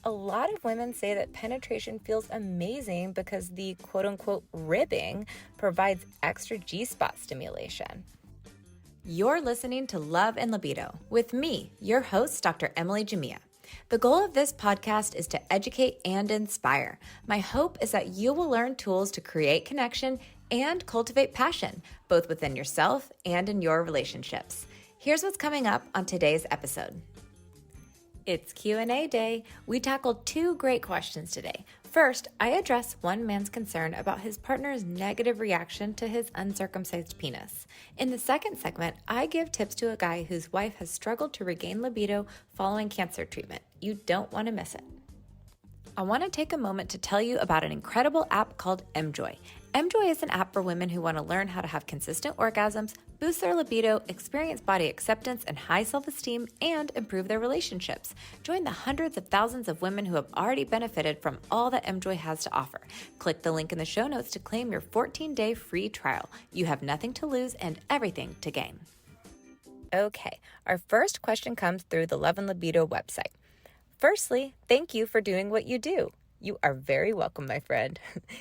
A lot of women say that penetration feels amazing because the quote-unquote ribbing provides extra G-spot stimulation. You're listening to Love and Libido with me, your host, Dr. Emily Jamia. The goal of this podcast is to educate and inspire. My hope is that you will learn tools to create connection and cultivate passion, both within yourself and in your relationships. Here's what's coming up on today's episode. It's Q&A day. We tackled two great questions today. First, I address one man's concern about his partner's negative reaction to his uncircumcised penis. In the second segment, I give tips to a guy whose wife has struggled to regain libido following cancer treatment. You don't want to miss it. I want to take a moment to tell you about an incredible app called mJoy. mJoy is an app for women who want to learn how to have consistent orgasms, boost their libido, experience body acceptance and high self-esteem, and improve their relationships. Join the hundreds of thousands of women who have already benefited from all that mJoy has to offer. Click the link in the show notes to claim your 14-day free trial. You have nothing to lose and everything to gain. Okay, our first question comes through the Love and Libido website. Firstly, thank you for doing what you do. You are very welcome, my friend.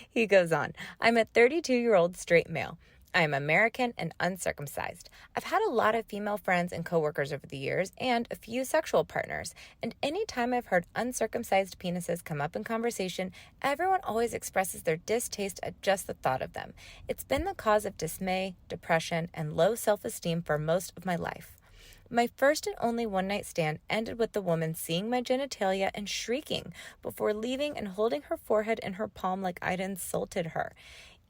He goes on, I'm a 32-year-old straight male. I am American and uncircumcised. I've had a lot of female friends and coworkers over the years and a few sexual partners. And anytime I've heard uncircumcised penises come up in conversation, everyone always expresses their distaste at just the thought of them. It's been the cause of dismay, depression, and low self-esteem for most of my life. My first and only one-night stand ended with the woman seeing my genitalia and shrieking before leaving and holding her forehead in her palm like I'd insulted her.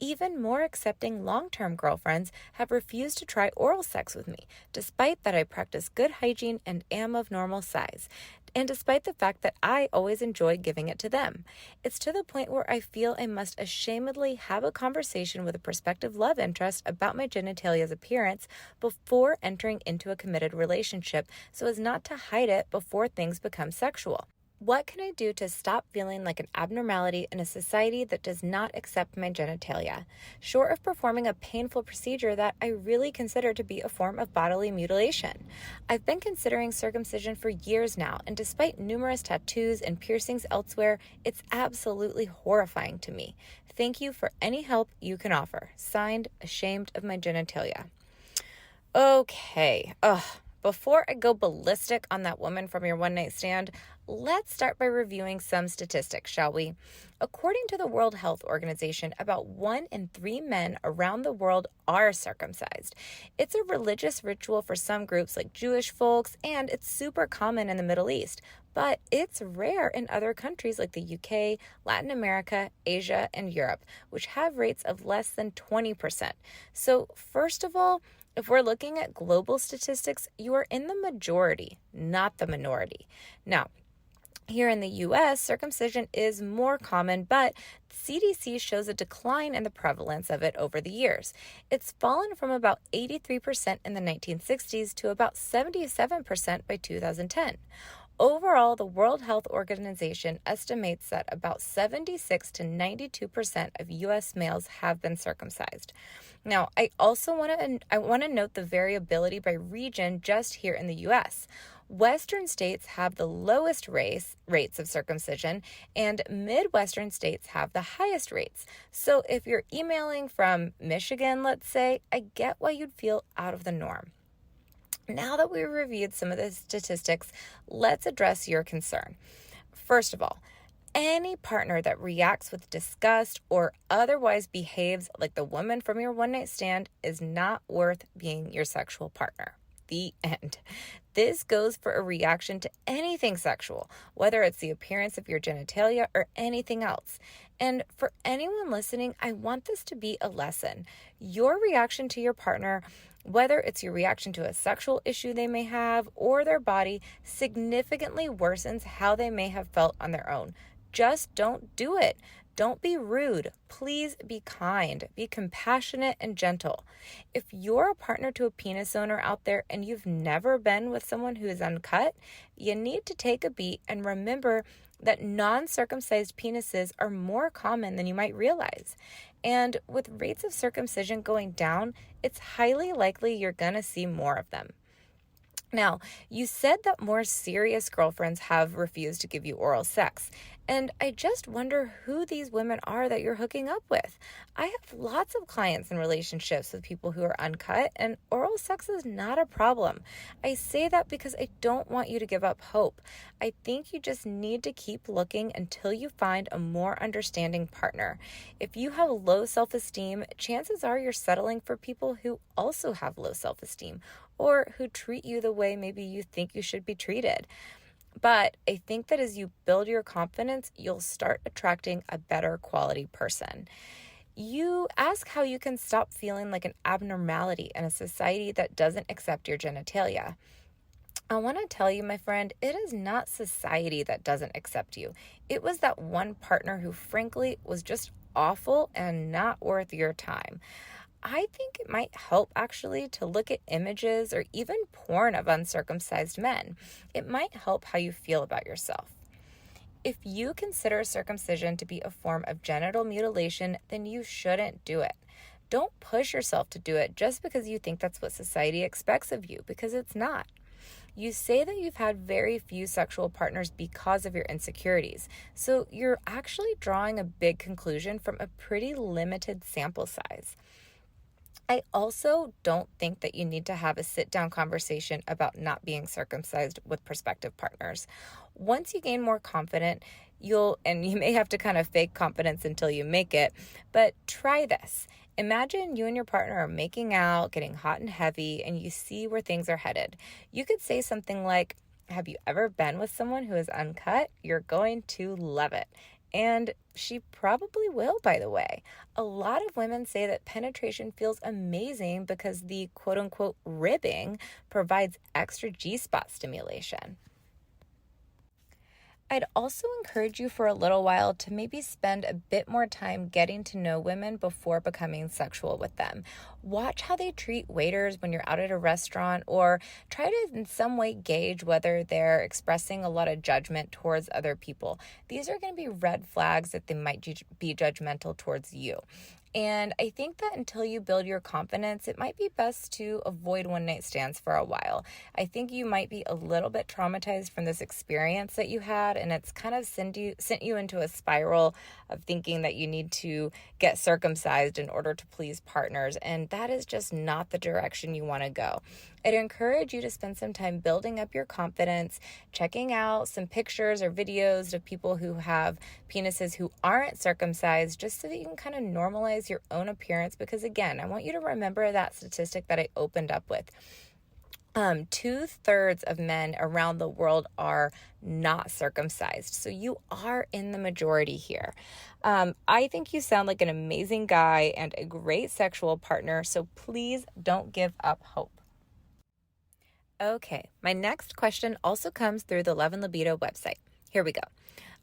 Even more accepting long-term girlfriends have refused to try oral sex with me, despite that I practice good hygiene and am of normal size, and despite the fact that I always enjoy giving it to them. It's to the point where I feel I must ashamedly have a conversation with a prospective love interest about my genitalia's appearance before entering into a committed relationship so as not to hide it before things become sexual. What can I do to stop feeling like an abnormality in a society that does not accept my genitalia? Short of performing a painful procedure that I really consider to be a form of bodily mutilation. I've been considering circumcision for years now, and despite numerous tattoos and piercings elsewhere, it's absolutely horrifying to me. Thank you for any help you can offer. Signed, Ashamed of My Genitalia. Okay. Before I go ballistic on that woman from your one-night stand, let's start by reviewing some statistics, shall we? According to the World Health Organization, about 1 in 3 men around the world are circumcised. It's a religious ritual for some groups like Jewish folks, and it's super common in the Middle East. But it's rare in other countries like the UK, Latin America, Asia, and Europe, which have rates of less than 20%. So first of all, if we're looking at global statistics, you are in the majority, not the minority. Now, here in the U.S., circumcision is more common, but CDC shows a decline in the prevalence of it over the years. It's fallen from about 83% in the 1960s to about 77% by 2010. Overall, the World Health Organization estimates that about 76 to 92% of U.S. males have been circumcised. Now, I also want to note the variability by region just here in the U.S. Western states have the lowest rates of circumcision, and Midwestern states have the highest rates. So if you're emailing from Michigan, let's say, I get why you'd feel out of the norm. Now that we've reviewed some of the statistics, let's address your concern. First of all, any partner that reacts with disgust or otherwise behaves like the woman from your one-night stand is not worth being your sexual partner. The end. This goes for a reaction to anything sexual, whether it's the appearance of your genitalia or anything else. And for anyone listening, I want this to be a lesson. Your reaction to your partner, whether it's your reaction to a sexual issue they may have or their body, significantly worsens how they may have felt on their own. Just don't do it. Don't be rude. Please be kind. Be compassionate and gentle. If you're a partner to a penis owner out there and you've never been with someone who is uncut, you need to take a beat and remember that non-circumcised penises are more common than you might realize. And with rates of circumcision going down, it's highly likely you're going to see more of them. Now, you said that more serious girlfriends have refused to give you oral sex, and I just wonder who these women are that you're hooking up with. I have lots of clients in relationships with people who are uncut, and oral sex is not a problem. I say that because I don't want you to give up hope. I think you just need to keep looking until you find a more understanding partner. If you have low self-esteem, chances are you're settling for people who also have low self-esteem or who treat you the way maybe you think you should be treated. But I think that as you build your confidence, you'll start attracting a better quality person. You ask how you can stop feeling like an abnormality in a society that doesn't accept your genitalia. I want to tell you, my friend, it is not society that doesn't accept you. It was that one partner who, frankly, was just awful and not worth your time. I think it might help actually to look at images or even porn of uncircumcised men. It might help how you feel about yourself. If you consider circumcision to be a form of genital mutilation, then you shouldn't do it. Don't push yourself to do it just because you think that's what society expects of you, because it's not. You say that you've had very few sexual partners because of your insecurities, so you're actually drawing a big conclusion from a pretty limited sample size. I also don't think that you need to have a sit-down conversation about not being circumcised with prospective partners. Once you gain more confidence, and you may have to kind of fake confidence until you make it, but try this. Imagine you and your partner are making out, getting hot and heavy, and you see where things are headed. You could say something like, "Have you ever been with someone who is uncut? You're going to love it." And she probably will, by the way. A lot of women say that penetration feels amazing because the quote unquote ribbing provides extra G-spot stimulation. I'd also encourage you for a little while to maybe spend a bit more time getting to know women before becoming sexual with them. Watch how they treat waiters when you're out at a restaurant, or try to in some way gauge whether they're expressing a lot of judgment towards other people. These are going to be red flags that they might be judgmental towards you. And I think that until you build your confidence, it might be best to avoid one-night stands for a while. I think you might be a little bit traumatized from this experience that you had, and it's kind of sent you into a spiral of thinking that you need to get circumcised in order to please partners, and that is just not the direction you want to go. I'd encourage you to spend some time building up your confidence, checking out some pictures or videos of people who have penises who aren't circumcised, just so that you can kind of normalize your own appearance. Because again, I want you to remember that statistic that I opened up with. 2/3 of men around the world are not circumcised. So you are in the majority here. I think you sound like an amazing guy and a great sexual partner. So please don't give up hope. Okay, my next question also comes through the Love and Libido website. Here we go.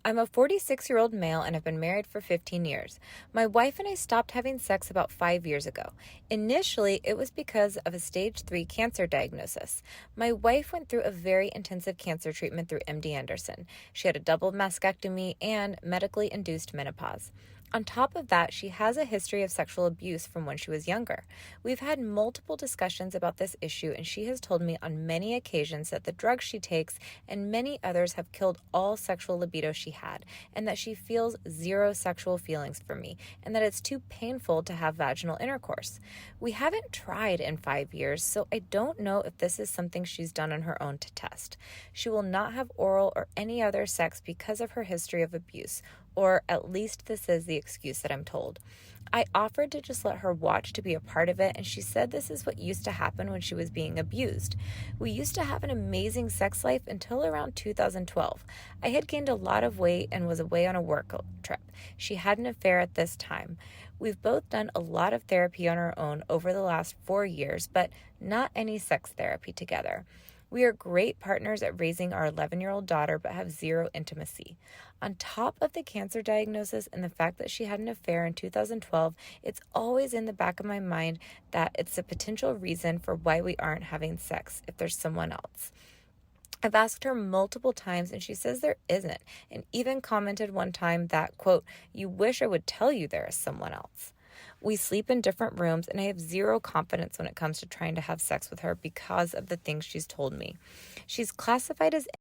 I'm a 46-year-old male and have been married for 15 years. My wife and I stopped having sex about 5 years ago. Initially, it was because of a stage 3 cancer diagnosis. My wife went through a very intensive cancer treatment through MD Anderson. She had a double mastectomy and medically induced menopause. On top of that, she has a history of sexual abuse from when she was younger. We've had multiple discussions about this issue, and she has told me on many occasions that the drugs she takes and many others have killed all sexual libido she had, and that she feels zero sexual feelings for me, and that it's too painful to have vaginal intercourse. We haven't tried in 5 years, so I don't know if this is something she's done on her own to test. She will not have oral or any other sex because of her history of abuse, or at least this is the excuse that I'm told. I offered to just let her watch to be a part of it, and she said this is what used to happen when she was being abused. We used to have an amazing sex life until around 2012. I had gained a lot of weight and was away on a work trip. She had an affair at this time. We've both done a lot of therapy on our own over the last 4 years, but not any sex therapy together. We are great partners at raising our 11-year-old daughter, but have zero intimacy. On top of the cancer diagnosis and the fact that she had an affair in 2012, it's always in the back of my mind that it's a potential reason for why we aren't having sex if there's someone else. I've asked her multiple times and she says there isn't, and even commented one time that, quote, "You wish I would tell you there is someone else." We sleep in different rooms, and I have zero confidence when it comes to trying to have sex with her because of the things she's told me. She's classified as